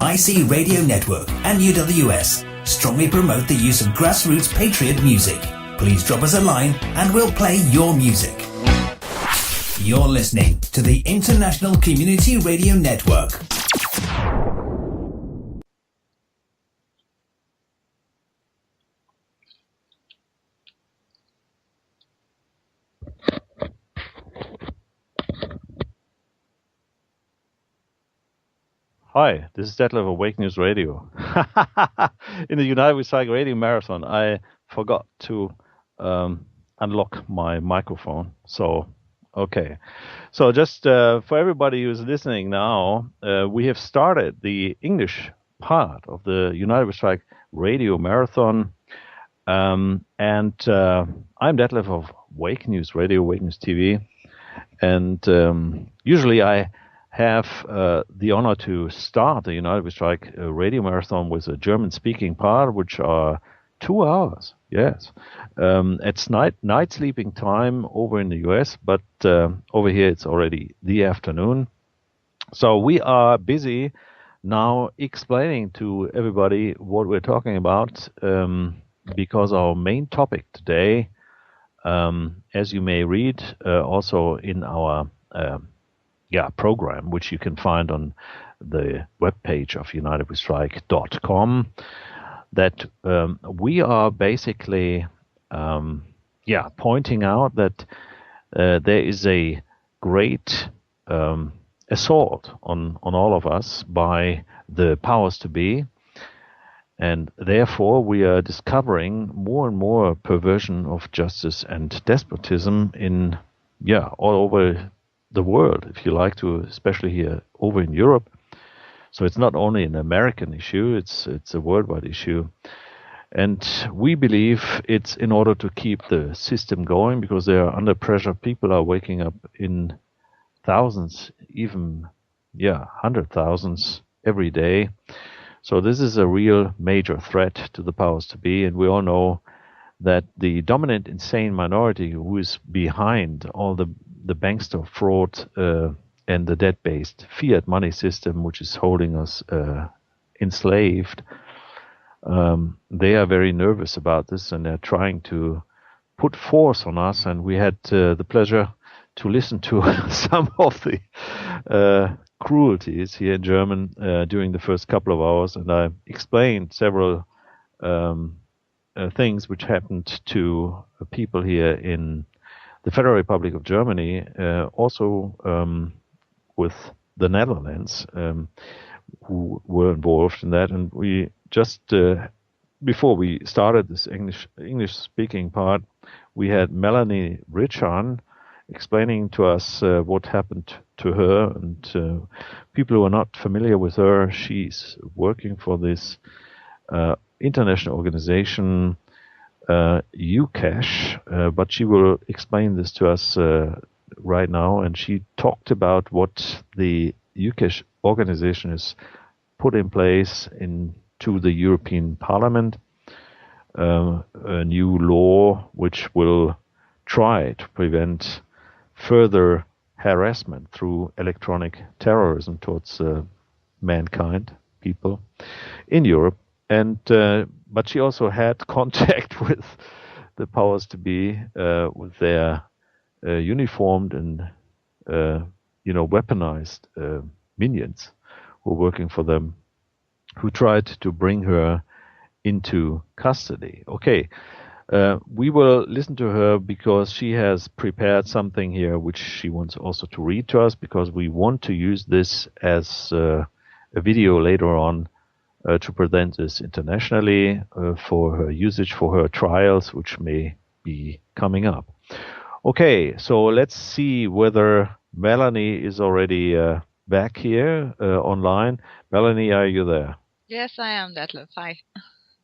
IC Radio Network and UWS strongly promote the use of grassroots patriot music. Please drop us a line and we'll play your music. You're listening to the International Community Radio Network. Hi, this is Detlev of Wake News Radio. In the UNITEDWESTRIKE Radio Marathon, I forgot to unlock my microphone. So just for everybody who's listening now, we have started the English part of the UNITEDWESTRIKE Radio Marathon. I'm Detlev of Wake News Radio, Wake News TV. And usually I have the honor to start the UNITEDWESTRIKE Radio Marathon with a German-speaking part, which are 2 hours, yes. It's night sleeping time over in the US, but over here it's already the afternoon. So we are busy now explaining to everybody what we're talking about, because our main topic today, as you may read also in our program, which you can find on the webpage of UNITEDWESTRIKE.com, that we are basically pointing out that there is a great assault on all of us by the powers to be, and therefore we are discovering more and more perversion of justice and despotism in all over the world, if you like to, especially here over in Europe. So it's not only an American issue, it's a worldwide issue. And we believe it's in order to keep the system going, because they are under pressure. People are waking up in thousands, even 100,000 every day. So this is a real major threat to the powers to be, and we all know that the dominant insane minority who is behind all the bankster fraud and the debt-based fiat money system, which is holding us enslaved, they are very nervous about this, and they're trying to put force on us. And we had the pleasure to listen to some of the cruelties here in German during the first couple of hours, and I explained several things which happened to people here in the Federal Republic of Germany, also with the Netherlands, who were involved in that. And we just, before we started this English-speaking part, we had Melanie Vritschan explaining to us what happened to her. And people who are not familiar with her, she's working for this international organization, UCASH, but she will explain this to us right now. And she talked about what the UCASH organization has put in place into the European Parliament, a new law which will try to prevent further harassment through electronic terrorism towards mankind, people in Europe. And but she also had contact with the powers to be, with their uniformed and weaponized minions who were working for them, who tried to bring her into custody. Okay, we will listen to her because she has prepared something here which she wants also to read to us, because we want to use this as a video later on to present this internationally for her usage, for her trials, which may be coming up. Okay, so let's see whether Melanie is already back here online. Melanie, are you there? Yes, I am, Detlev. Hi.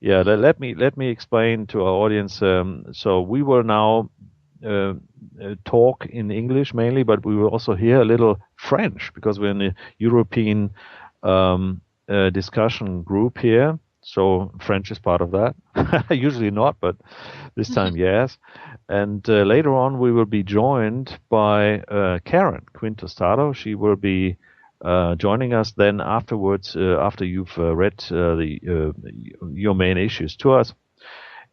Yeah, let me explain to our audience. So we will now talk in English mainly, but we will also hear a little French, because we're in a European discussion group here. So French is part of that. Usually not, but this time yes. And later on we will be joined by Karen Quintostado. She will be joining us then afterwards, after you've read your main issues to us.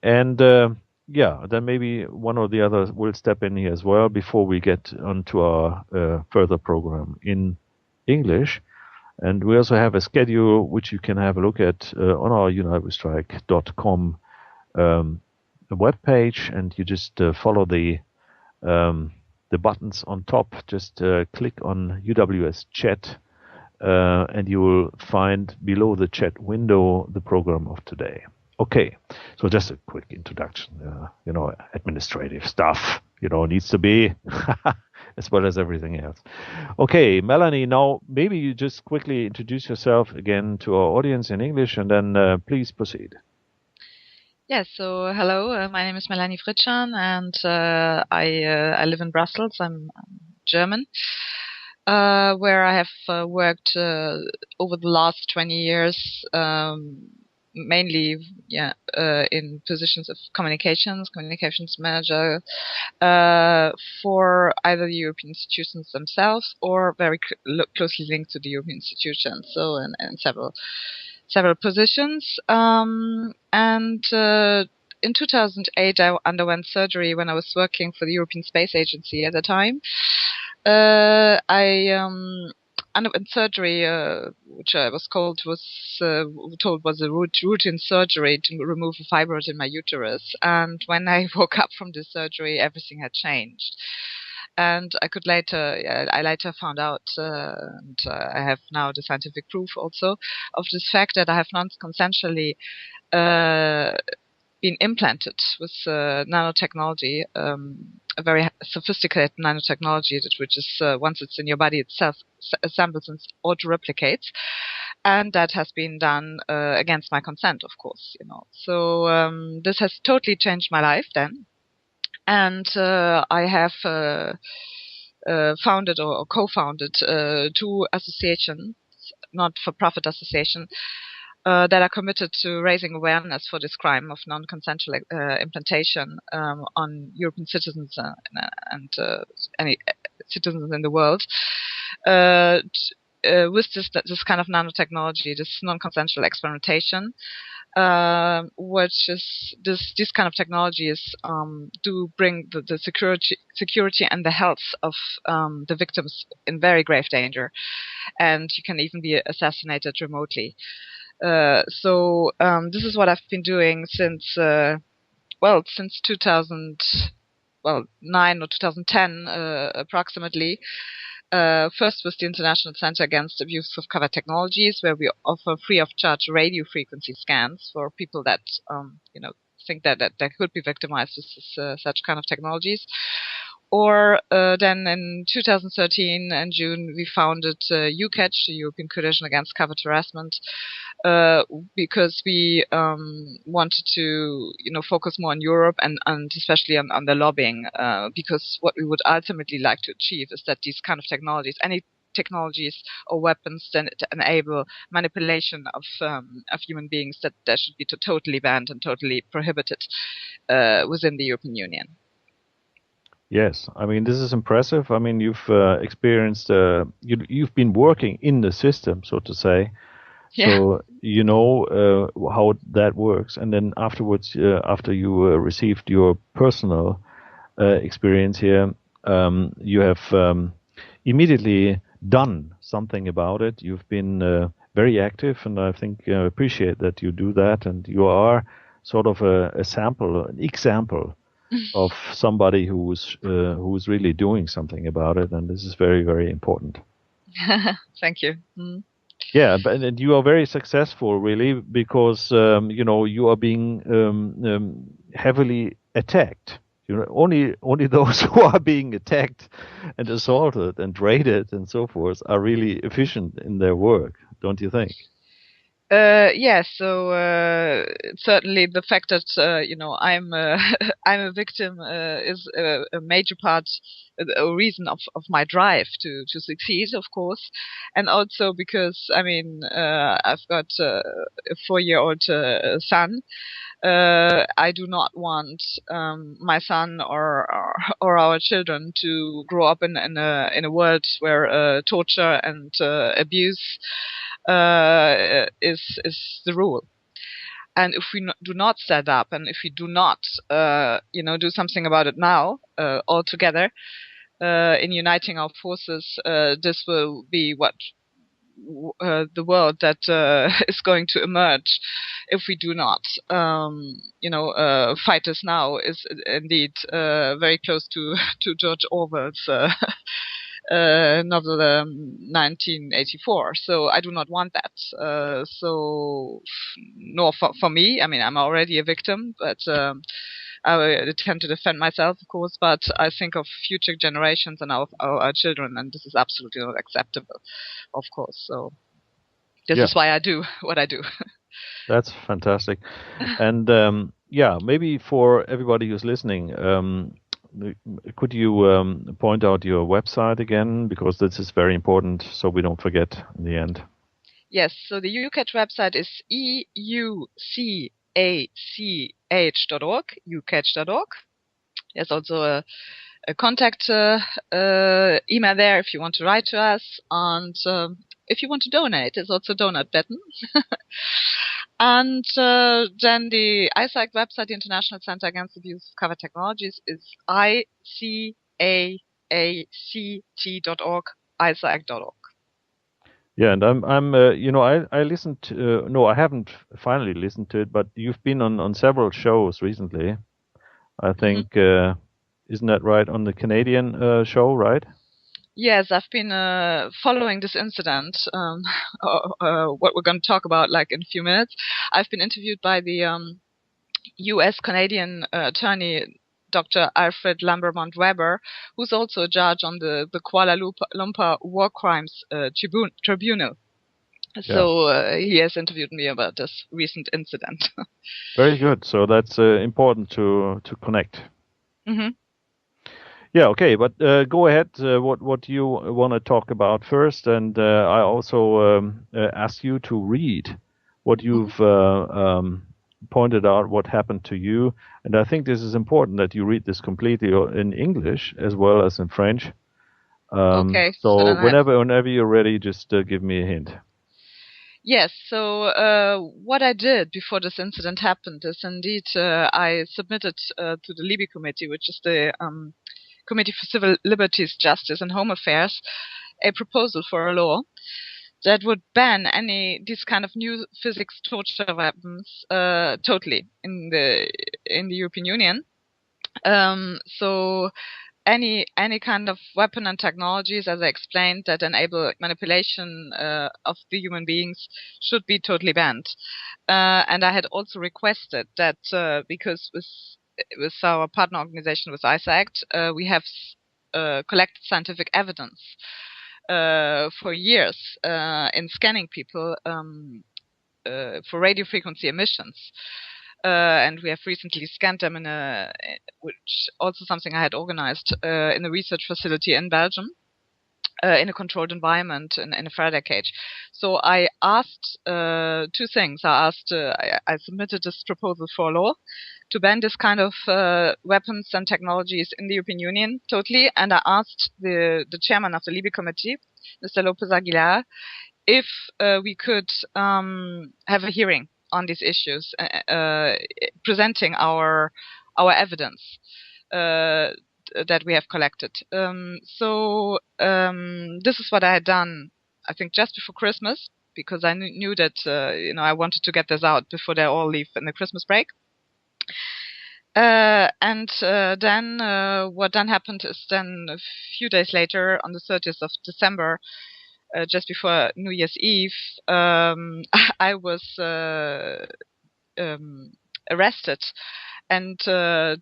And then maybe one or the other will step in here as well before we get onto our further program in English. And we also have a schedule which you can have a look at on our UNITEDWESTRIKE.com webpage, and you just follow the buttons on top. Just click on UWS chat, and you will find below the chat window the program of today. Okay, so just a quick introduction. Administrative stuff, needs to be, as well as everything else. Okay, Melanie, now maybe you just quickly introduce yourself again to our audience in English, and then please proceed. Yes, so hello, my name is Melanie Vritschan, and I live in Brussels. I'm German, where I have worked over the last 20 years, mainly in positions of communications manager, for either the European institutions themselves or very closely linked to the European institutions, so in several positions. And in 2008 I underwent surgery when I was working for the European Space Agency at the time. I underwent surgery, which I was told was a routine surgery to remove a fibroid in my uterus. And when I woke up from this surgery, everything had changed. And I later found out, and I have now the scientific proof also of this fact, that I have non-consensually been implanted with nanotechnology, a very sophisticated nanotechnology, which is once it's in your body itself, assembles and auto-replicates, and that has been done against my consent, of course. So this has totally changed my life then, and I have founded or co-founded 2 associations, not-for-profit associations, that are committed to raising awareness for this crime of non-consensual implantation on European citizens and any citizens in the world, with this kind of nanotechnology, this non-consensual experimentation, which is this kind of technologies do bring the security and the health of the victims in very grave danger, and you can even be assassinated remotely. So this is what I've been doing since 2009 or 2010 approximately. First with the International Center Against Abuse of Covered Technologies, where we offer free of charge radio frequency scans for people that think that they could be victimized with such kind of technologies. Or then in 2013 in June we founded UCATCH, the European Coalition Against Covert Harassment, because we wanted to focus more on Europe and especially on the lobbying, because what we would ultimately like to achieve is that these kind of technologies, any technologies or weapons that enable manipulation of human beings, that should be totally banned and totally prohibited within the European Union. Yes, I mean, this is impressive. I mean, you've experienced, you've been working in the system, so to say. Yeah. So you know how that works. And then afterwards, after you received your personal experience here, you have immediately done something about it. You've been very active, and I think appreciate that you do that. And you are sort of a sample, an example of somebody who's really doing something about it, and this is very, very important. Thank you. Mm. Yeah, but you are very successful, really, because you are being heavily attacked. Only those who are being attacked and assaulted and raided and so forth are really efficient in their work, don't you think? So certainly the fact that I'm I'm a victim is a major part, a reason of my drive to succeed, of course, and also because I've got a 4-year-old son. I do not want my son or our children to grow up in a world where torture and abuse is the rule. And if we do not stand up, and if we do not, do something about it now, all together, in uniting our forces, this will be what the world that is going to emerge if we do not, fight us now. Is indeed very close to George Orwell's novel 1984. So I do not want that. Nor for me. I mean, I'm already a victim, but I attempt to defend myself, of course. But I think of future generations and our children, and this is absolutely not acceptable, of course. So this is why I do what I do. That's fantastic. And maybe for everybody who's listening, could you point out your website again, because this is very important so we don't forget in the end? Yes, so the UCACH website is eucach.org, eucach.org. There's also a contact email there if you want to write to us, and if you want to donate, there's also a donate button. And then the ISAC website, the International Center Against the Abuse of Cover Technologies, is icaact.org, isac.org. Yeah, and I listened to, no, I haven't finally listened to it, but you've been on several shows recently. I think, isn't that right, on the Canadian show, right? Yes, I've been following this incident, what we're going to talk about like in a few minutes. I've been interviewed by the U.S.-Canadian attorney, Dr. Alfred Lambermont Weber, who's also a judge on the Kuala Lumpur War Crimes Tribunal. So he has interviewed me about this recent incident. Very good. So that's important to connect. Mm-hmm. Yeah, okay, but go ahead. What you want to talk about first, and I also ask you to read what you've pointed out, what happened to you, and I think this is important that you read this completely in English as well as in French. Okay. So whenever you're ready, just give me a hint. Yes. So what I did before this incident happened is indeed I submitted to the Libby Committee, which is the Committee for Civil Liberties, Justice and Home Affairs, a proposal for a law that would ban these kind of new physics torture weapons totally in the European Union. So any kind of weapon and technologies, as I explained, that enable manipulation of the human beings should be totally banned. And I had also requested that because with our partner organization, with ISACT, we have collected scientific evidence for years in scanning people for radio frequency emissions. And we have recently scanned them which also something I had organized in a research facility in Belgium, in a controlled environment in a Faraday cage. So I asked two things. I submitted this proposal for law to ban this kind of weapons and technologies in the European Union totally, and I asked the chairman of the Libby Committee, Mr. Lopez Aguilar, if we could have a hearing on these issues, presenting our evidence that we have collected. This is what I had done, I think, just before Christmas, because I knew that I wanted to get this out before they all leave in the Christmas break. Then what then happened is then a few days later, on the 30th of December, just before New Year's Eve, I was arrested and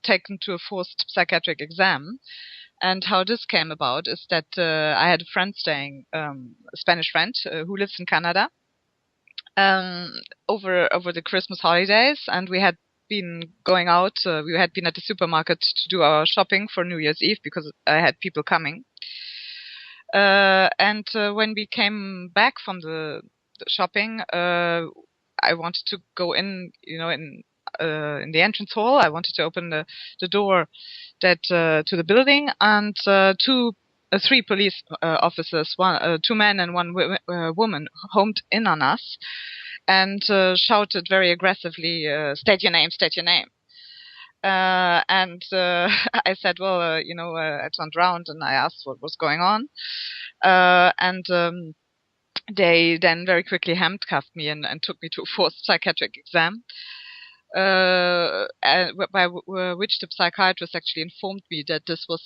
taken to a forced psychiatric exam. And how this came about is that I had a friend staying, a Spanish friend, who lives in Canada. over the Christmas holidays, and we had been going out. We had been at the supermarket to do our shopping for New Year's Eve because I had people coming. And when we came back from the shopping, I wanted to go in, in the entrance hall. I wanted to open the door that to the building, and three police officers, two men and one woman, homed in on us and shouted very aggressively, "State your name, state your name." And I said, well, I turned around and I asked what was going on. And they then very quickly handcuffed me and took me to a forced psychiatric exam. By which the psychiatrist actually informed me that this was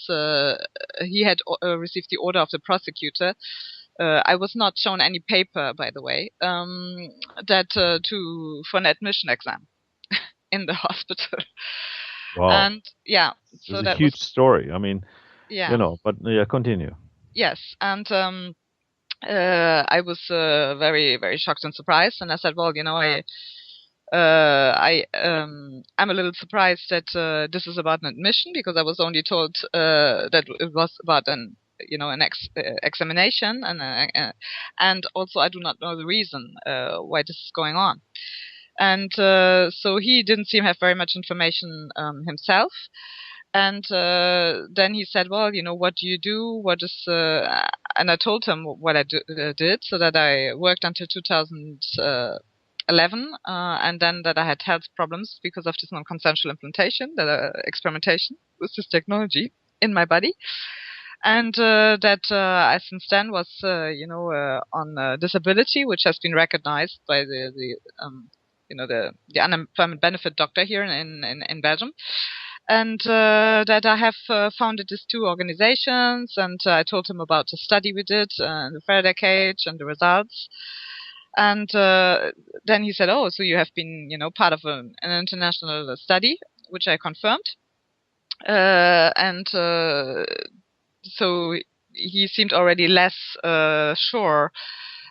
he had received the order of the prosecutor. I was not shown any paper, by the way, for an admission exam in the hospital. Wow. And yeah, so it's a huge story. I mean, but continue. Yes, and I was very, very shocked and surprised, and I said, well, I'm a little surprised that this is about an admission, because I was only told that it was about an examination, and also I do not know the reason why this is going on. And so he didn't seem to have very much information himself. And then he said, well, what do you do? What is and I told him what I did, so that I worked until 2011, and then that I had health problems because of this non-consensual experimentation with this technology in my body. And that I since then was, on disability, which has been recognized by the unemployment benefit doctor here in Belgium. And that I have founded these two organizations, and I told him about the study we did, the Faraday cage, and the results. And then he said, "Oh, so you have been, part of an international study," which I confirmed. And so he seemed already less sure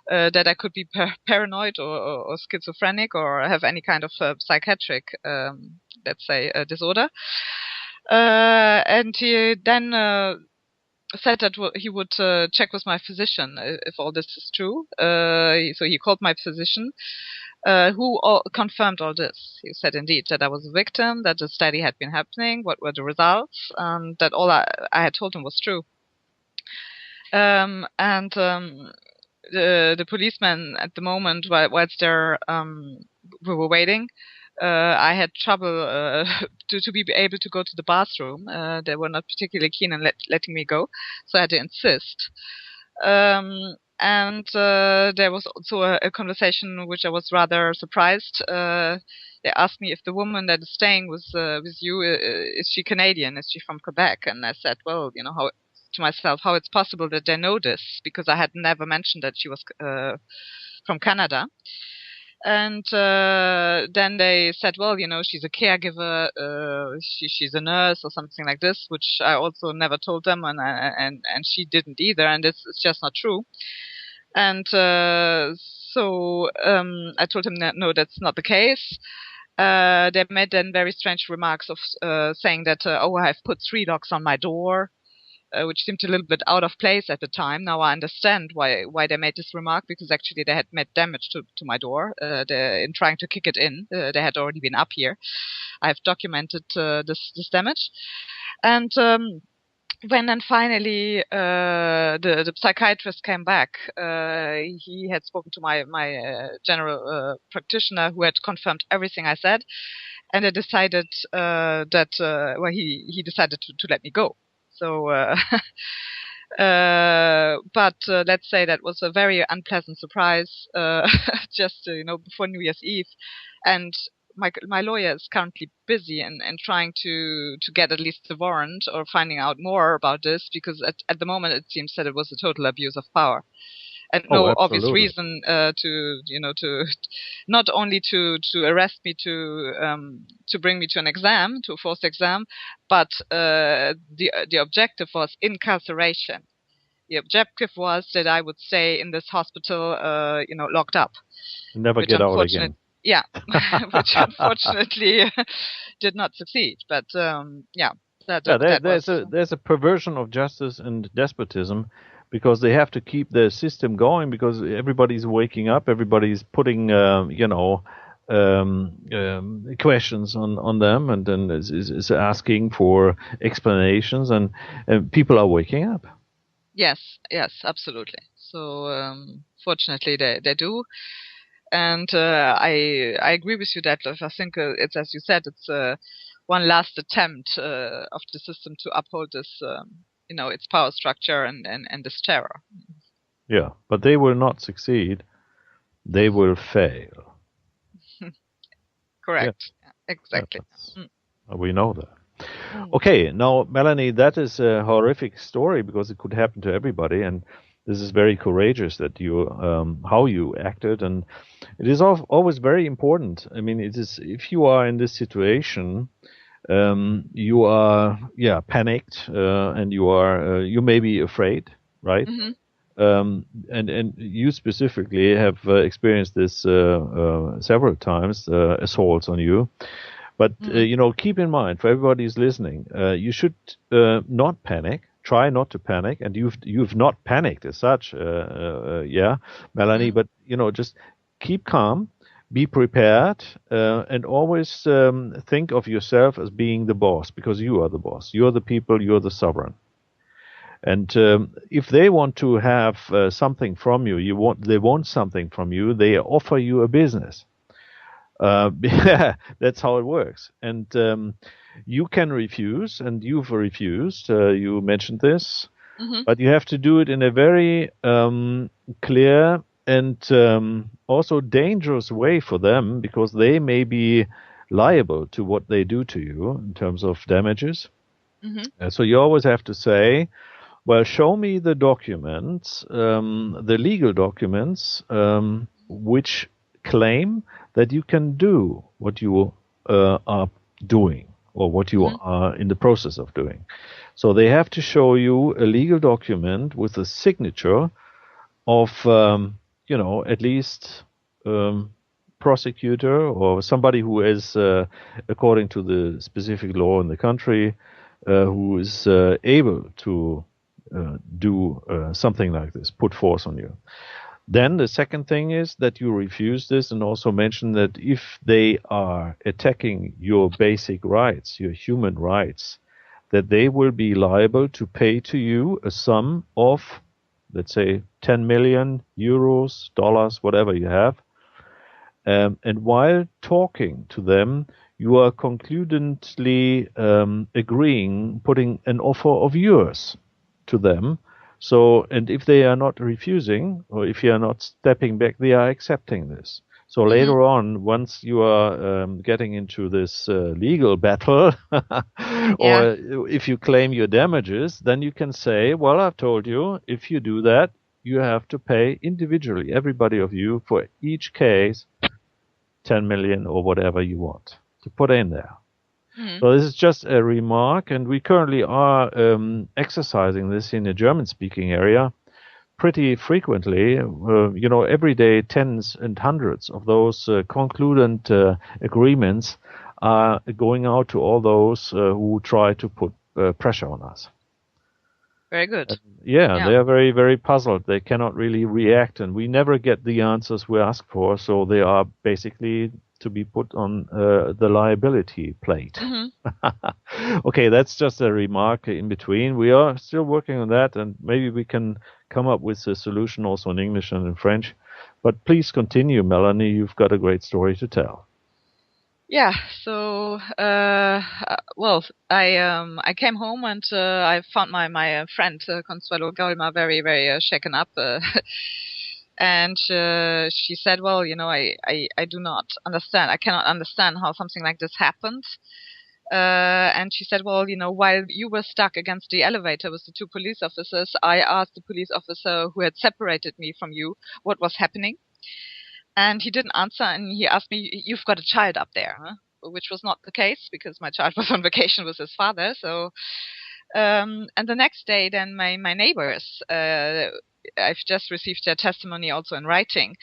that I could be paranoid or schizophrenic or have any kind of psychiatric, let's say, disorder. And he then said that he would check with my physician if all this is true. So he called my physician, who confirmed all this. He said indeed that I was a victim, that the study had been happening, what were the results, and that all I had told him was true. The policemen at the moment, whilst we were waiting, I had trouble to be able to go to the bathroom. They were not particularly keen on letting me go, so I had to insist. And there was also a conversation which I was rather surprised. They asked me if the woman that is staying with you, is she Canadian? Is she from Quebec? And I said, well, to myself, how it's possible that they know this, because I had never mentioned that she was from Canada. And then they said, well, she's a caregiver, she's a nurse or something like this, which I also never told them, and she didn't either, and it's just not true. And so I told him that no, that's not the case. They made then very strange remarks of saying that, I've put 3 locks on my door, which seemed a little bit out of place at the time. Now I understand why they made this remark, because actually they had made damage to my door in trying to kick it in. They had already been up here. I've documented this damage. And when then finally the psychiatrist came back, he had spoken to my general practitioner, who had confirmed everything I said, and they decided he decided to let me go. So, but let's say that was a very unpleasant surprise, just before New Year's Eve, and my lawyer is currently busy and trying to get at least the warrant or finding out more about this, because at the moment it seems that it was a total abuse of power. And no obvious reason to not only to arrest me, to bring me to an exam, to a forced exam, but the objective was incarceration. The objective was that I would stay in this hospital, locked up. Never get out again. Yeah, which unfortunately did not succeed. But there's a perversion of justice and despotism, because they have to keep the system going, because everybody's waking up, everybody's putting questions on them, and then is asking for explanations, and people are waking up. Yes, absolutely. So fortunately they do. And I agree with you, Detlev. I think it's, as you said, it's one last attempt of the system to uphold this, its power structure and this terror. Yeah, but they will not succeed. They will fail. Correct. Yeah, exactly. We know that. Okay, now, Melanie, that is a horrific story, because it could happen to everybody, and this is very courageous that you how you acted, and it is always very important. I mean, it is, if you are in this situation, you are panicked, and you may be afraid, right? And you specifically have experienced this several times, assaults on you. But keep in mind, for everybody who's listening, you should not panic. Try not to panic, and you've not panicked as such, Melanie. But just keep calm, be prepared, and always think of yourself as being the boss, because you are the boss. You're the people. You're the sovereign. And if they want to have something from you, they want something from you. They offer you a business. That's how it works. And you can refuse, and you've refused. You mentioned this, but you have to do it in a very clear and also dangerous way for them, because they may be liable to what they do to you in terms of damages. So you always have to say, well, show me the documents, the legal documents, which claim that you can do what you are doing, or what you are in the process of doing. So they have to show you a legal document with a signature of, at least prosecutor, or somebody who is, according to the specific law in the country, who is able to do something like this, put force on you. Then the second thing is that you refuse this, and also mention that if they are attacking your basic rights, your human rights, that they will be liable to pay to you a sum of, let's say, 10 million euros, dollars, whatever you have. And while talking to them, you are concludently agreeing, putting an offer of yours to them. So, and if they are not refusing, or if you are not stepping back, they are accepting this. So later on, once you are getting into this legal battle, or if you claim your damages, then you can say, well, I've told you, if you do that, you have to pay individually, everybody of you, for each case, 10 million or whatever you want to put in there. So this is just a remark, and we currently are exercising this in the German-speaking area pretty frequently. Every day, tens and hundreds of those concludent agreements are going out to all those who try to put pressure on us. Very good. They are very, very puzzled. They cannot really react, and we never get the answers we ask for, so they are basically to be put on the liability plate. Okay, that's just a remark in between. We are still working on that, and maybe we can come up with a solution also in English and in French. But please continue, Melanie. You've got a great story to tell. Yeah, so I came home, and I found my friend Consuelo Galma very, very shaken up. And she said, well, I do not understand. I cannot understand how something like this happened. And she said, well, while you were stuck against the elevator with the two police officers, I asked the police officer who had separated me from you what was happening. And he didn't answer, and he asked me, you've got a child up there, huh? Which was not the case, because my child was on vacation with his father. So, and the next day, then my neighbors I've just received their testimony also in writing,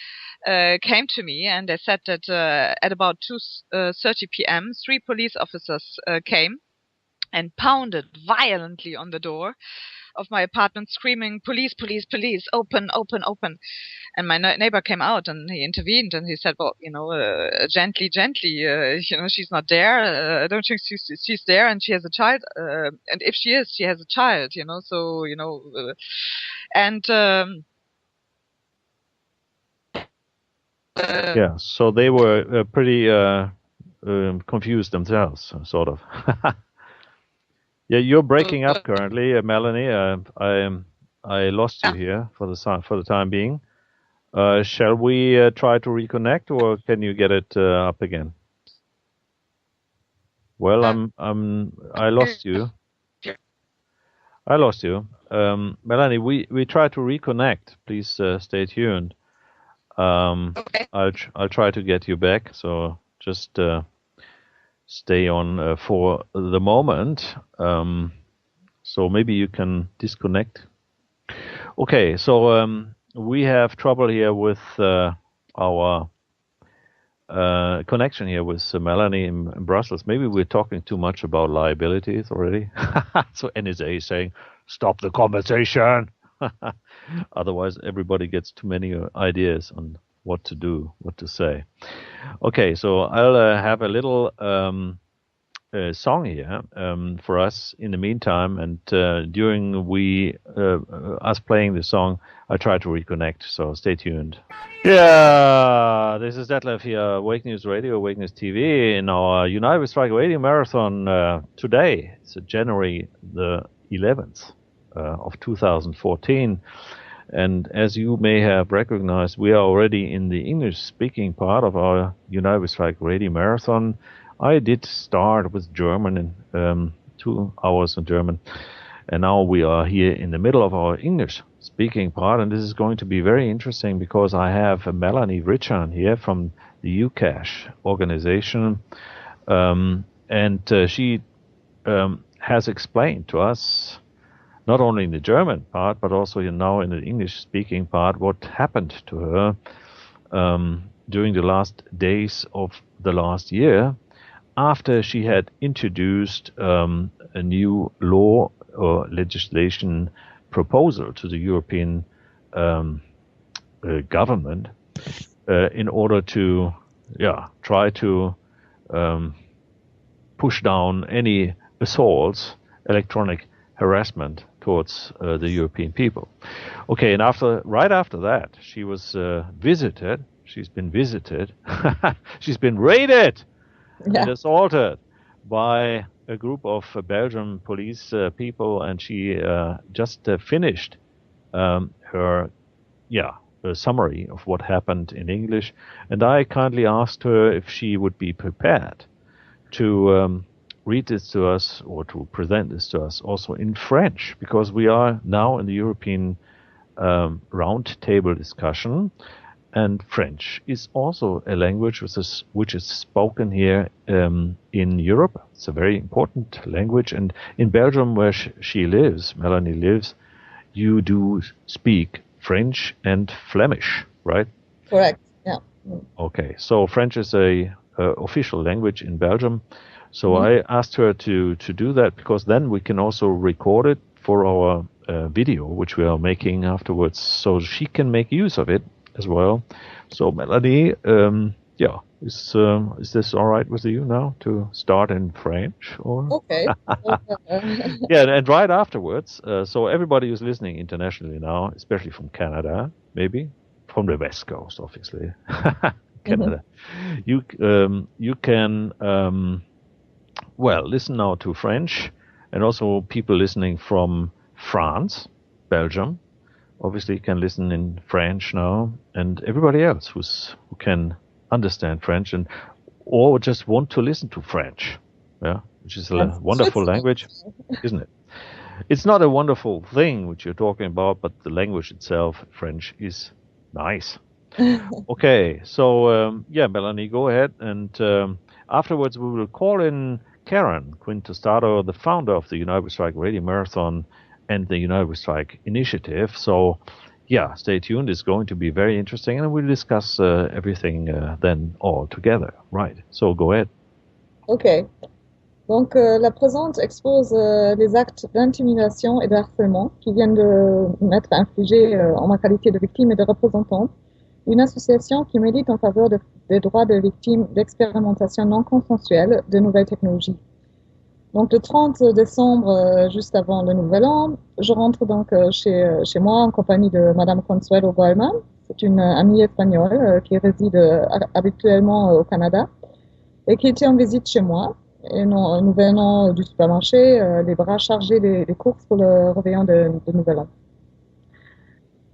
came to me and they said that at about 2:30 p.m., 3 police officers came and pounded violently on the door of my apartment, screaming, "Police, police, police, open, open, open." And my neighbor came out and he intervened and he said, well, gently, gently, she's not there. I don't think she's there and she has a child. And if she is, she has a child, so, and, yeah, so they were pretty confused themselves, sort of. Yeah, you're breaking up currently, Melanie. I lost you here for the time being. Shall we try to reconnect, or can you get it up again? Well, I lost you. I lost you, Melanie. We try to reconnect. Please stay tuned. okay. I'll try to get you back. So just stay on for the moment. So maybe you can disconnect. Okay, so we have trouble here with our connection here with Melanie in Brussels. Maybe we're talking too much about liabilities already. So NSA is saying, stop the conversation. Otherwise, everybody gets too many ideas on what to do, what to say. Okay, so I'll have a little song here for us in the meantime, and during us playing the song, I try to reconnect, so stay tuned. Yeah, this is Detlev here, Wake News Radio, Wake News TV, in our UNITEDWESTRIKE Radio Marathon today. It's January the 11th of 2014. And as you may have recognized, we are already in the English-speaking part of our UNITEDWESTRIKE Radio Marathon. I did start with German, 2 hours in German, and now we are here in the middle of our English-speaking part, and this is going to be very interesting because I have Melanie Vritschan here from the UCASH organization, and she has explained to us, not only in the German part, but also now in the English-speaking part, what happened to her during the last days of the last year, after she had introduced a new law or legislation proposal to the European government in order to try to push down any assaults, electronic harassment towards the European people. Okay, and right after that, she was visited. She's been visited. She's been raided and assaulted by a group of Belgian police people, and she just finished her summary of what happened in English. And I kindly asked her if she would be prepared to read this to us or to present this to us also in French, because we are now in the European round table discussion, and French is also a language which is spoken here in Europe. It's a very important language, and in Belgium, where she lives, Melanie lives, you do speak French and Flemish, right? Correct. Yeah. Okay, so French is a official language in Belgium. So I asked her to do that, because then we can also record it for our video, which we are making afterwards, so she can make use of it as well. So Melanie, is this all right with you now to start in French? Or? Okay. Yeah, and right afterwards, so everybody who's listening internationally now, especially from Canada, maybe from the West Coast, obviously, Canada, you can listen now to French, and also people listening from France, Belgium, obviously can listen in French now, and everybody else who can understand French or just want to listen to French, which is a wonderful language, isn't it? It's not a wonderful thing which you're talking about, but the language itself, French, is nice. Okay, so Melanie, go ahead, and afterwards we will call in Karen Quintostato, the founder of the UNITEDWESTRIKE Radio Marathon and the UNITEDWESTRIKE Initiative. So yeah, stay tuned. It's going to be very interesting, and we'll discuss everything then all together. Right. So go ahead. Ok. Donc, la présente expose les actes d'intimidation et de harcèlement qui viennent de m'être infligés en ma qualité de victime et de représentante, une association qui milite en faveur des droits des victimes d'expérimentation non consensuelle de nouvelles technologies. Donc, le 30 décembre, juste avant le Nouvel An, je rentre donc chez moi en compagnie de Madame Consuelo Gualman. C'est une amie espagnole qui réside habituellement au Canada et qui était en visite chez moi. Et nous venons du supermarché, les bras chargés des courses pour le réveillon de Nouvel An.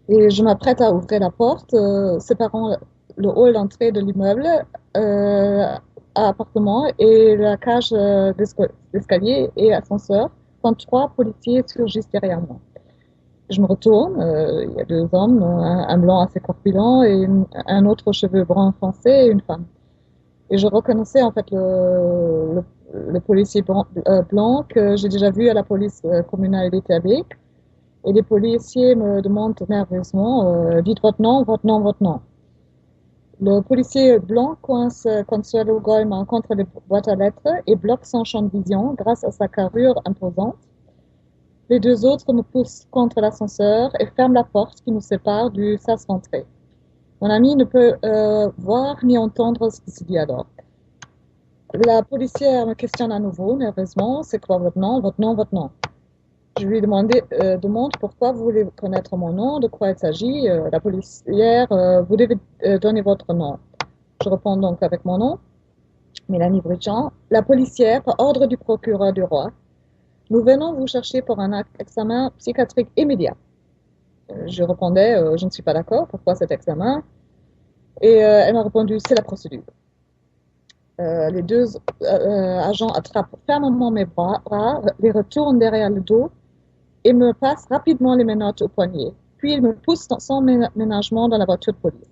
Et je m'apprête à ouvrir la porte, séparant le hall d'entrée de l'immeuble à appartement et la cage d'escalier et ascenseur, quand 3 policiers surgissent derrière moi. Je me retourne, il y a 2 hommes, un blanc assez corpulent et un autre aux cheveux bruns foncés et une femme. Et je reconnaissais en fait le policier blanc que j'ai déjà vu à la police communale d'Établik. Et les policiers me demandent nerveusement dites votre nom, votre nom, votre nom. Le policier blanc coince Consuelo Goldman contre les boîtes à lettres et bloque son champ de vision grâce à sa carrure imposante. Les 2 autres me poussent contre l'ascenseur et ferment la porte qui nous sépare du sas rentrée. Mon ami ne peut voir ni entendre ce qui se dit alors. La policière me questionne à nouveau, nerveusement, c'est quoi votre nom, votre nom, votre nom. Je lui demande pourquoi vous voulez connaître mon nom, de quoi il s'agit. La policière, vous devez donner votre nom. Je réponds donc avec mon nom, Melanie Vritschan. La policière, par ordre du procureur du roi, nous venons vous chercher pour un examen psychiatrique immédiat. Je répondais, je ne suis pas d'accord, pourquoi cet examen? Et elle m'a répondu, c'est la procédure. Les 2 agents attrapent fermement mes bras, les retournent derrière le dos et me passent rapidement les menottes au poignet. Puis ils me poussent sans ménagement dans la voiture de police.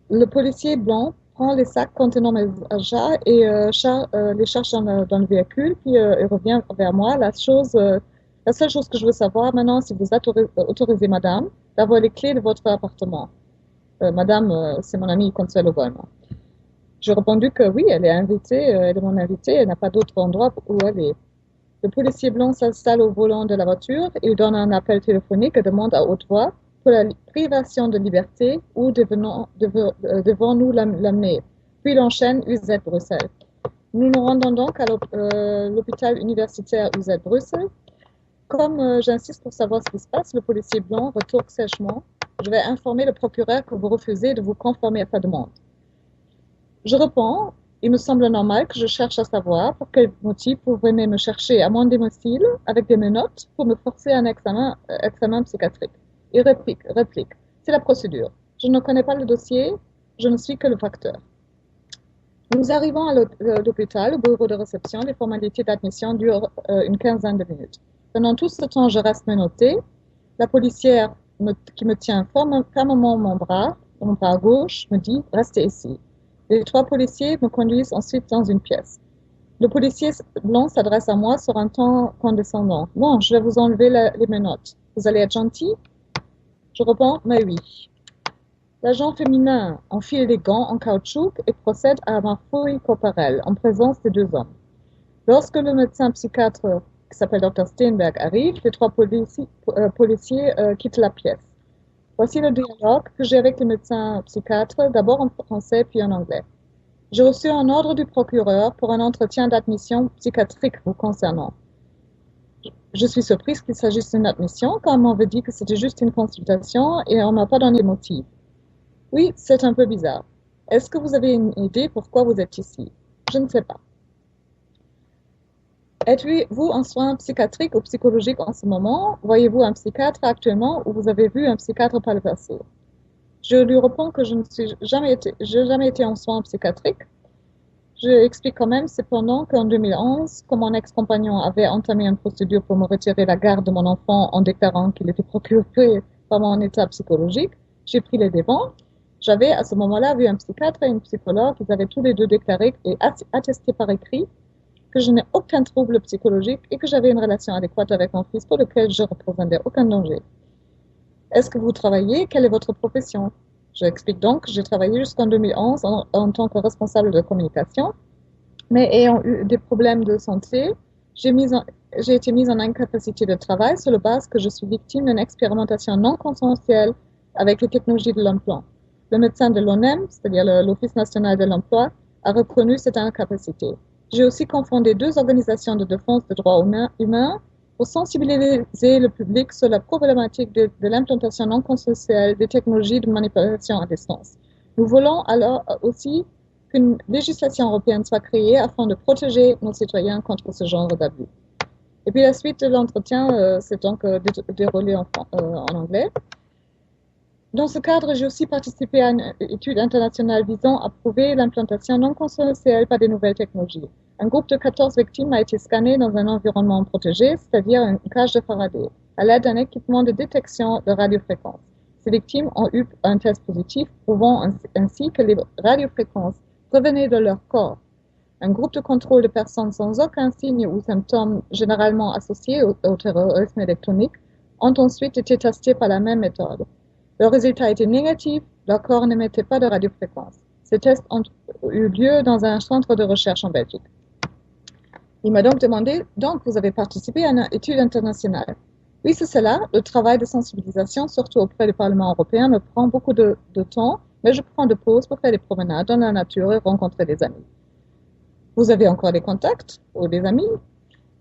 Le policier blanc prend les sacs contenant mes achats et les charge dans le véhicule, puis il revient vers moi. La seule chose que je veux savoir maintenant, si vous autorisez madame d'avoir les clés de votre appartement. Madame, c'est mon amie Consuelo Goldman. J'ai répondu que oui, elle est invitée, elle est mon invitée, elle n'a pas d'autre endroit où aller. Le policier blanc s'installe au volant de la voiture et donne un appel téléphonique et demande à haute voix pour la privation de liberté où devons-nous l'amener. Puis il enchaîne UZ Bruxelles. Nous nous rendons donc à l'hôpital universitaire UZ Bruxelles. Comme j'insiste pour savoir ce qui se passe, le policier blanc retourne sèchement. Je vais informer le procureur que vous refusez de vous conformer à sa demande. Je réponds, il me semble normal que je cherche à savoir pour quel motif vous venez me chercher à mon domicile avec des menottes pour me forcer un examen psychiatrique. Il réplique, c'est la procédure. Je ne connais pas le dossier, je ne suis que le facteur. Nous arrivons à l'hôpital, au bureau de réception. Les formalités d'admission durent une quinzaine de minutes. Pendant tout ce temps, je reste menottée. La policière qui me tient fermement mon bras gauche, me dit « Restez ici ». Les 3 policiers me conduisent ensuite dans une pièce. Le policier blanc s'adresse à moi sur un ton condescendant. « Bon, je vais vous enlever les menottes. Vous allez être gentil ?» Je réponds « Mais oui ». L'agent féminin enfile les gants en caoutchouc et procède à ma fouille corporelle en présence des 2 hommes. Lorsque le médecin psychiatre qui s'appelle Dr Steinberg arrive, les 3 policiers quittent la pièce. Voici le dialogue que j'ai avec le médecin psychiatre, d'abord en français puis en anglais. J'ai reçu un ordre du procureur pour un entretien d'admission psychiatrique vous concernant. Je suis surprise qu'il s'agisse d'une admission, car on m'avait dit que c'était juste une consultation et on ne m'a pas donné de motif. Oui, c'est un peu bizarre. Est-ce que vous avez une idée pourquoi vous êtes ici? Je ne sais pas. Êtes-vous en soins psychiatriques ou psychologiques en ce moment? Voyez-vous un psychiatre actuellement ou vous avez vu un psychiatre par le passé? Je lui réponds que je n'ai jamais été en soins psychiatriques. Je explique quand même cependant qu'en 2011, quand mon ex-compagnon avait entamé une procédure pour me retirer la garde de mon enfant en déclarant qu'il était préoccupé par mon état psychologique, j'ai pris les devants. J'avais à ce moment-là vu un psychiatre et une psychologue. Ils avaient tous les 2 déclaré et attesté par écrit que je n'ai aucun trouble psychologique et que j'avais une relation adéquate avec mon fils pour lequel je ne représentais aucun danger. Est-ce que vous travaillez? Quelle est votre profession? J'explique donc que j'ai travaillé jusqu'en 2011 en tant que responsable de communication, mais ayant eu des problèmes de santé, j'ai été mise en incapacité de travail sur la base que je suis victime d'une expérimentation non consensuelle avec les technologies de l'emploi. Le médecin de l'ONEM, c'est-à-dire l'Office national de l'emploi, a reconnu cette incapacité. J'ai aussi confondé deux organisations de défense des droits humains pour sensibiliser le public sur la problématique de l'implantation non consensuelle des technologies de manipulation à distance. Nous voulons alors aussi qu'une législation européenne soit créée afin de protéger nos citoyens contre ce genre d'abus. Et puis la suite de l'entretien s'est donc déroulée en anglais. Dans ce cadre, j'ai aussi participé à une étude internationale visant à prouver l'implantation non consensuelle par des nouvelles technologies. Un groupe de 14 victimes a été scanné dans un environnement protégé, c'est-à-dire une cage de Faraday, à l'aide d'un équipement de détection de radiofréquences. Ces victimes ont eu un test positif prouvant ainsi que les radiofréquences provenaient de leur corps. Un groupe de contrôle de personnes sans aucun signe ou symptôme généralement associés au terrorisme électronique ont ensuite été testés par la même méthode. Le résultat était négatif, leur corps n'émettait pas de radiofréquence. Ces tests ont eu lieu dans un centre de recherche en Belgique. Il m'a donc demandé, donc vous avez participé à une étude internationale. Oui, c'est cela. Le travail de sensibilisation, surtout auprès du Parlement européen, me prend beaucoup de temps, mais je prends des pauses pour faire des promenades dans la nature et rencontrer des amis. Vous avez encore des contacts ou des amis?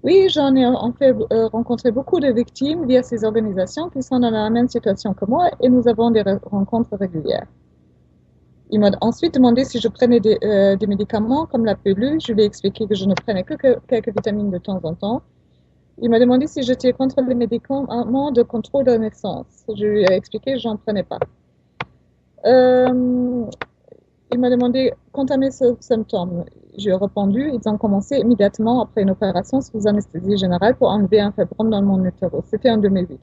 Oui, j'en ai en fait rencontré beaucoup de victimes via ces organisations qui sont dans la même situation que moi et nous avons des rencontres régulières. Il m'a ensuite demandé si je prenais des médicaments comme la pilule. Je lui ai expliqué que je ne prenais que quelques vitamines de temps en temps. Il m'a demandé si j'étais contre les médicaments de contrôle de naissance. Je lui ai expliqué que je n'en prenais pas. Il m'a demandé quant à mes symptômes. J'ai répondu, ils ont commencé immédiatement après une opération sous anesthésie générale pour enlever un fibrome dans mon utérus. C'était en 2008.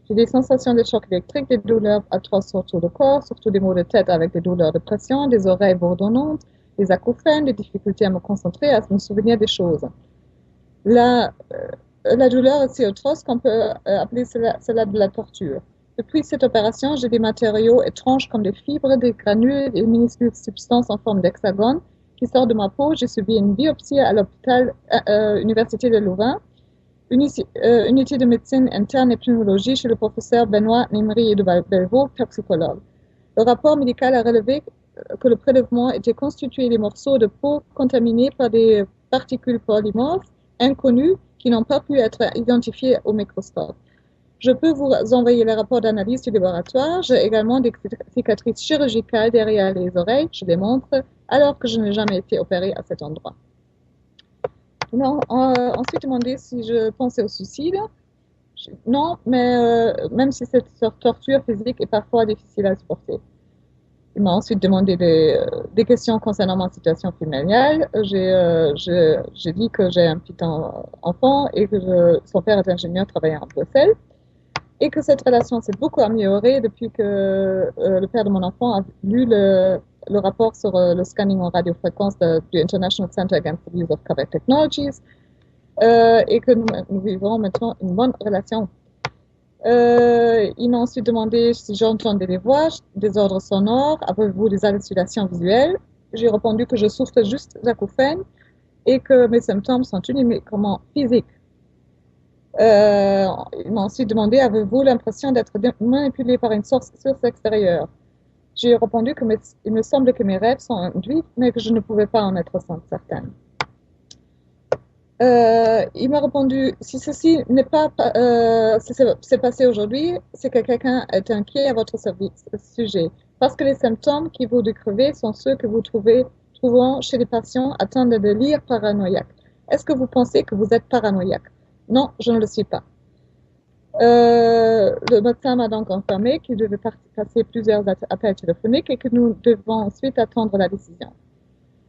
J'ai des sensations de choc électrique, des douleurs atroces sur tout le corps, surtout des maux de tête avec des douleurs de pression, des oreilles bourdonnantes, des acouphènes, des difficultés à me concentrer, à me souvenir des choses. La douleur est si atroce qu'on peut appeler cela de la torture. Depuis cette opération, j'ai des matériaux étranges comme des fibres, des granules, des minuscules substances en forme d'hexagone qui sortent de ma peau. J'ai subi une biopsie à l'hôpital Université de Louvain, unité de médecine interne et pneumologie chez le professeur Benoît Nemery de Belvaux, toxicologue. Le rapport médical a relevé que le prélèvement était constitué de morceaux de peau contaminés par des particules polymorphes inconnues qui n'ont pas pu être identifiées au microscope. Je peux vous envoyer les rapports d'analyse du laboratoire. J'ai également des cicatrices chirurgicales derrière les oreilles, je les montre, alors que je n'ai jamais été opérée à cet endroit. Non, ensuite demandé si je pensais au suicide. Non, mais même si cette torture physique est parfois difficile à supporter. Il m'a ensuite demandé des questions concernant ma situation familiale. J'ai dit que j'ai un petit enfant et que son père est ingénieur travaillant à Bruxelles. Et que cette relation s'est beaucoup améliorée depuis que le père de mon enfant a lu le rapport sur le scanning en radiofréquence du International Center Against the Use of Covered Technologies et que nous vivons maintenant une bonne relation. Il m'a ensuite demandé si j'entendais des voix, des ordres sonores, avez-vous des hallucinations visuelles? J'ai répondu que je souffre juste d'acouphènes et que mes symptômes sont uniquement physiques. Il m'a ensuite demandé, avez-vous l'impression d'être manipulé par une source extérieure? J'ai répondu que il me semble que mes rêves sont induits, mais que je ne pouvais pas en être certaine. Il m'a répondu, si ceci n'est pas s'est passé aujourd'hui, c'est que quelqu'un est inquiet à votre sujet, parce que les symptômes qui vous décrivez sont ceux que vous trouvons chez les patients atteints de délire paranoïaque. Est-ce que vous pensez que vous êtes paranoïaque? Non, je ne le suis pas. Le médecin m'a donc informé qu'il devait passer plusieurs appels téléphoniques et que nous devons ensuite attendre la décision.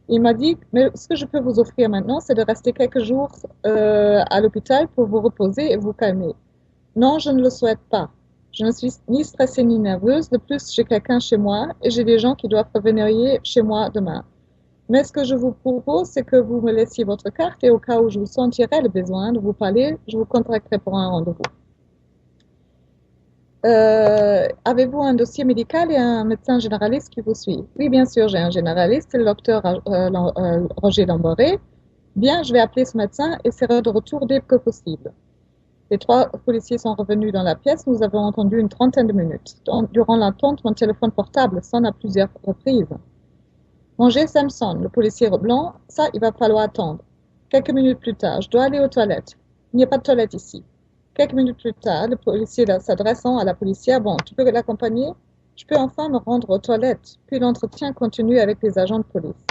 Il m'a dit, mais ce que je peux vous offrir maintenant, c'est de rester quelques jours à l'hôpital pour vous reposer et vous calmer. Non, je ne le souhaite pas. Je ne suis ni stressée ni nerveuse. De plus, j'ai quelqu'un chez moi et j'ai des gens qui doivent revenir chez moi demain. Mais ce que je vous propose, c'est que vous me laissiez votre carte et au cas où je vous sentirai le besoin de vous parler, je vous contacterai pour un rendez-vous. Avez-vous un dossier médical et un médecin généraliste qui vous suit? Oui, bien sûr, j'ai un généraliste, c'est le docteur Roger Lamboré. Bien, je vais appeler ce médecin et serai de retour dès que possible. Les 3 policiers sont revenus dans la pièce. Nous avons entendu une trentaine de minutes. Durant l'attente, mon téléphone portable sonne à plusieurs reprises. Mon GSM sonne. Le policier blanc, ça, il va falloir attendre. Quelques minutes plus tard, je dois aller aux toilettes. Il n'y a pas de toilette ici. Quelques minutes plus tard, le policier s'adressant à la policière, bon, tu peux l'accompagner? Je peux enfin me rendre aux toilettes. Puis l'entretien continue avec les agents de police.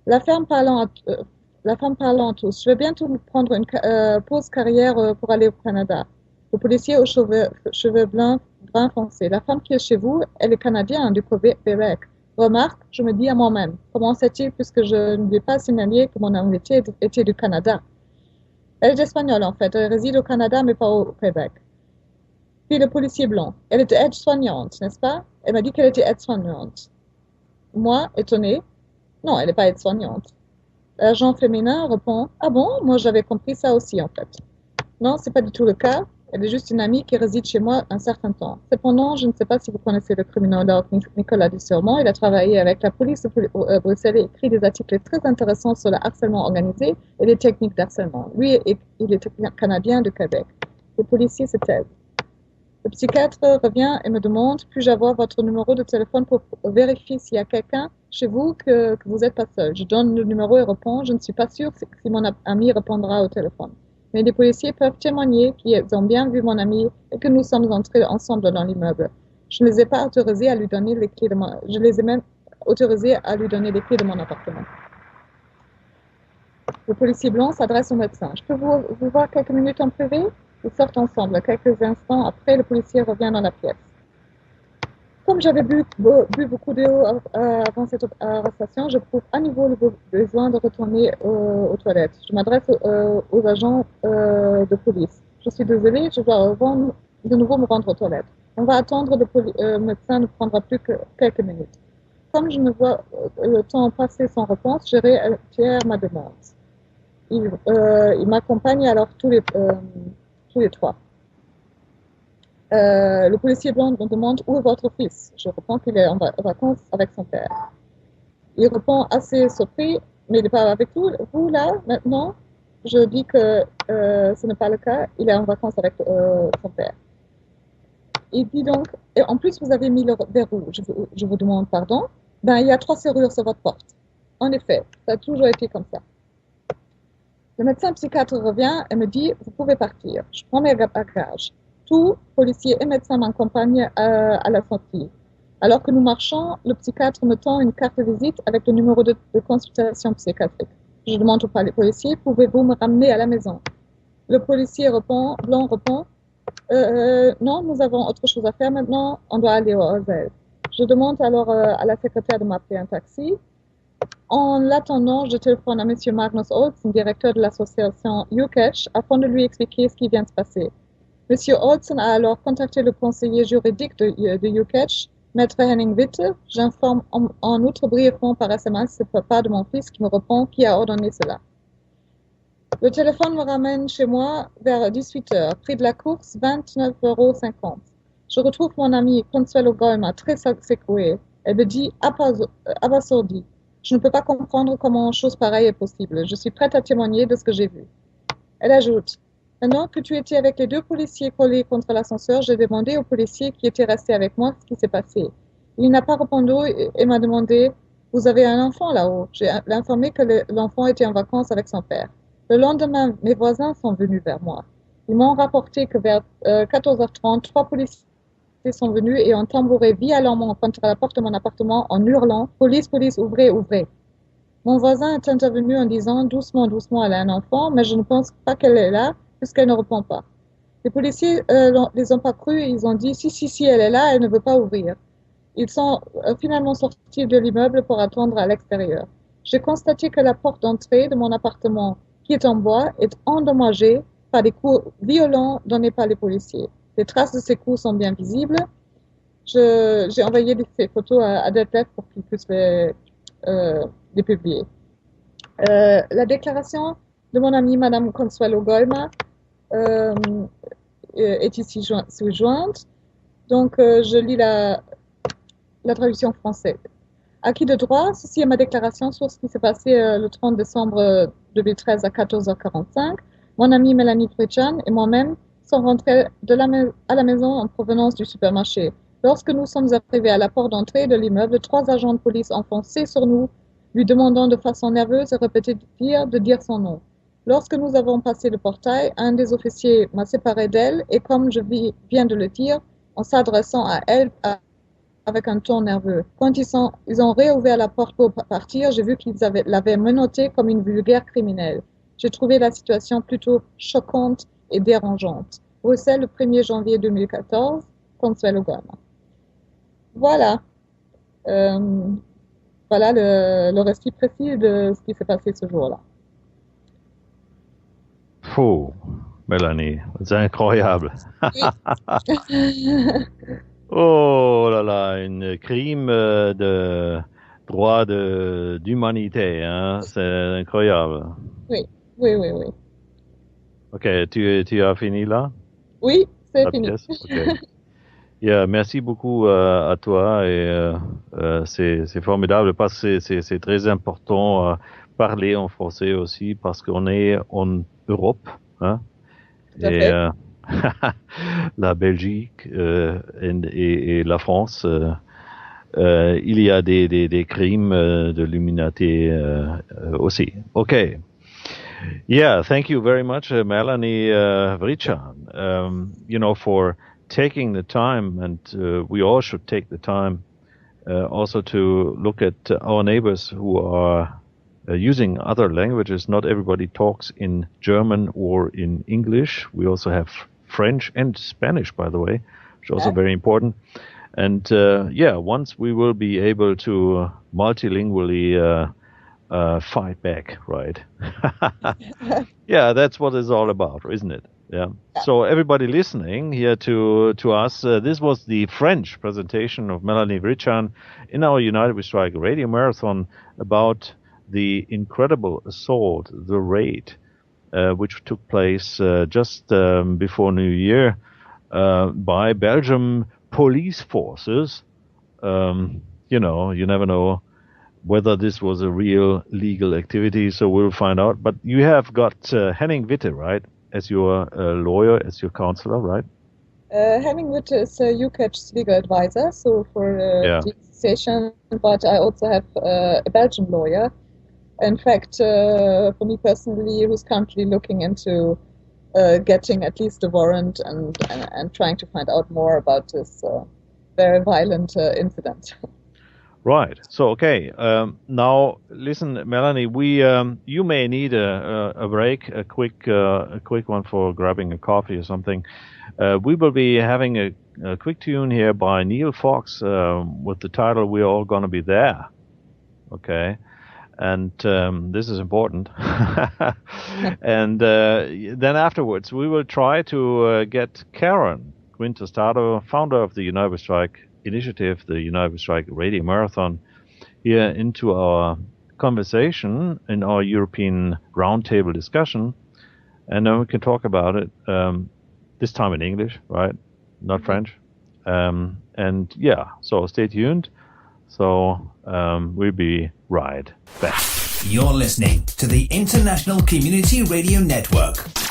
La femme parlant à tous. Je vais bientôt prendre une pause carrière pour aller au Canada. Le policier aux cheveux brun foncé. La femme qui est chez vous, elle est canadienne du Québec. Remarque, je me dis à moi-même, comment sait-il puisque je ne lui ai pas signalé que mon invité était du Canada? Elle est espagnole en fait, elle réside au Canada mais pas au Québec. Puis le policier blanc. Elle était aide-soignante, n'est-ce pas? Elle m'a dit qu'elle était aide-soignante. Moi, étonnée, non, elle n'est pas aide-soignante. L'agent féminin répond, ah bon, moi j'avais compris ça aussi en fait. Non, c'est pas du tout le cas. Elle est juste une amie qui réside chez moi un certain temps. Cependant, je ne sais pas si vous connaissez le criminologue Nicolas Dussurmont. Il a travaillé avec la police de Bruxelles et écrit des articles très intéressants sur le harcèlement organisé et les techniques d'harcèlement. Lui, il est canadien de Québec. Les policiers se taisent. Le psychiatre revient et me demande, puis-je avoir votre numéro de téléphone pour vérifier s'il y a quelqu'un chez vous que vous n'êtes pas seul. Je donne le numéro et réponds, je ne suis pas sûre si mon ami répondra au téléphone. Mais les policiers peuvent témoigner qu'ils ont bien vu mon ami et que nous sommes entrés ensemble dans l'immeuble. Je ne les ai pas autorisés à lui donner les clés de je les ai même autorisés à lui donner les clés de mon appartement. Le policier blanc s'adresse au médecin. Je peux vous voir quelques minutes en privé? Ils sortent ensemble. Quelques instants après, le policier revient dans la pièce. Comme j'avais bu beaucoup d'eau avant cette arrestation, je trouve à nouveau le besoin de retourner aux toilettes. Je m'adresse aux agents de police. Je suis désolée, je dois de nouveau me rendre aux toilettes. On va attendre, le médecin ne prendra plus que quelques minutes. Comme je ne vois le temps passer sans réponse, je réitère ma demande. Il m'accompagne alors tous les 3. Le policier blanc me demande où est votre fils. Je réponds qu'il est en vacances avec son père. Il répond assez surpris, mais il n'est pas avec vous là maintenant. Je dis que ce n'est pas le cas. Il est en vacances avec son père. Il dit donc, et en plus vous avez mis le verrou. Je vous demande pardon. Ben il y a 3 serrures sur votre porte. En effet, ça a toujours été comme ça. Le médecin psychiatre revient et me dit vous pouvez partir. Je prends mes bagages. Tout, policiers et médecins m'accompagnent à la sortie. Alors que nous marchons, le psychiatre me tend une carte de visite avec le numéro de consultation psychiatrique. Je demande au policier, pouvez-vous me ramener à la maison? Le policier blanc répond, non, nous avons autre chose à faire maintenant, on doit aller au hôtel. Je demande alors à la secrétaire de m'appeler un taxi. En l'attendant, je téléphone à M. Magnus Olsen, directeur de l'association UCatch, afin de lui expliquer ce qui vient de se passer. Monsieur Olsen a alors contacté le conseiller juridique de UCatch, Maître Henning Witte. J'informe en outre brièvement par SMS le papa de mon fils qui me répond qui a ordonné cela. Le téléphone me ramène chez moi vers 18h. Prix de la course, 29,50 €. Je retrouve mon amie Consuelo Golma, très secouée. Elle me dit abasourdie. Je ne peux pas comprendre comment une chose pareille est possible. Je suis prête à témoigner de ce que j'ai vu. Elle ajoute. Maintenant que tu étais avec les 2 policiers collés contre l'ascenseur, j'ai demandé au policier qui était resté avec moi ce qui s'est passé. Il n'a pas répondu et m'a demandé « Vous avez un enfant là-haut ?» J'ai informé que l'enfant était en vacances avec son père. Le lendemain, mes voisins sont venus vers moi. Ils m'ont rapporté que vers 14h30, 3 policiers sont venus et ont tambouré violemment contre la porte de mon appartement en hurlant « Police, police, ouvrez, ouvrez !» Mon voisin est intervenu en disant « Doucement, doucement, elle a un enfant, mais je ne pense pas qu'elle est là. » puisqu'elle ne répond pas. Les policiers les ont pas cru et ils ont dit si elle est là, elle ne veut pas ouvrir. Ils sont finalement sortis de l'immeuble pour attendre à l'extérieur. J'ai constaté que la porte d'entrée de mon appartement, qui est en bois, est endommagée par des coups violents donnés par les policiers. Les traces de ces coups sont bien visibles. J'ai envoyé ces photos à Detlev pour qu'il puisse les publier. La déclaration de mon amie Madame Consuelo Golma, est ici sous-jointe. Donc, je lis la traduction française. Acquis de droit, ceci est ma déclaration sur ce qui s'est passé le 30 décembre 2013 à 14h45. Mon amie Melanie Vritschan et moi-même sont rentrés à la maison en provenance du supermarché. Lorsque nous sommes arrivés à la porte d'entrée de l'immeuble, 3 agents de police ont foncé sur nous, lui demandant de façon nerveuse et répétitive de dire son nom. Lorsque nous avons passé le portail, un des officiers m'a séparé d'elle et comme je viens de le dire, en s'adressant à elle avec un ton nerveux. Quand ils ont réouvert la porte pour partir, j'ai vu qu'ils l'avaient menottée comme une vulgaire criminelle. J'ai trouvé la situation plutôt choquante et dérangeante. Bruxelles, le 1er janvier 2014, Consuelo Gama. Voilà. Voilà le récit précis de ce qui s'est passé ce jour-là. Fou, Melanie, c'est incroyable. Oh là là, un crime de droit d'humanité, hein? C'est incroyable. Oui. Ok, tu as fini là? Oui, c'est fini. Pièce? Okay. Yeah, merci beaucoup à toi et c'est formidable parce que c'est très important parler en français aussi parce qu'on est en Europe, hein? Et la Belgique et la France, il y a des crimes de l'humanité aussi. Okay. Yeah, thank you very much, Melanie Vritschan, for taking the time, and we all should take the time also to look at our neighbors who are using other languages. Not everybody talks in German or in English. We also have French and Spanish, by the way, which is also very important. And once we will be able to multilingually fight back, right? Yeah, that's what it's all about, isn't it? Yeah. So everybody listening here to us, this was the French presentation of Melanie Vritschan in our United We Strike radio marathon about the incredible assault, the raid, which took place just before New Year by Belgium police forces. You never know whether this was a real legal activity, so we'll find out. But you have got Henning Witte, right, as your lawyer, as your counselor, right? Henning Witte is UK's legal advisor, so for the association, but I also have a Belgian lawyer. In fact, for me personally, who's currently looking into getting at least a warrant and trying to find out more about this very violent incident. Right. So, okay. Now, listen, Melanie, you may need a break, a quick one for grabbing a coffee or something. We will be having a quick tune here by Neil Fox with the title "We're All Gonna Be There." Okay. And this is important. And then afterwards, we will try to get Karen Quintestado, founder of the United We Strike initiative, the United We Strike radio marathon, here into our conversation in our European roundtable discussion. And then we can talk about it, this time in English, right? Not French. So stay tuned. So we'll be right back. You're listening to the International Community Radio Network.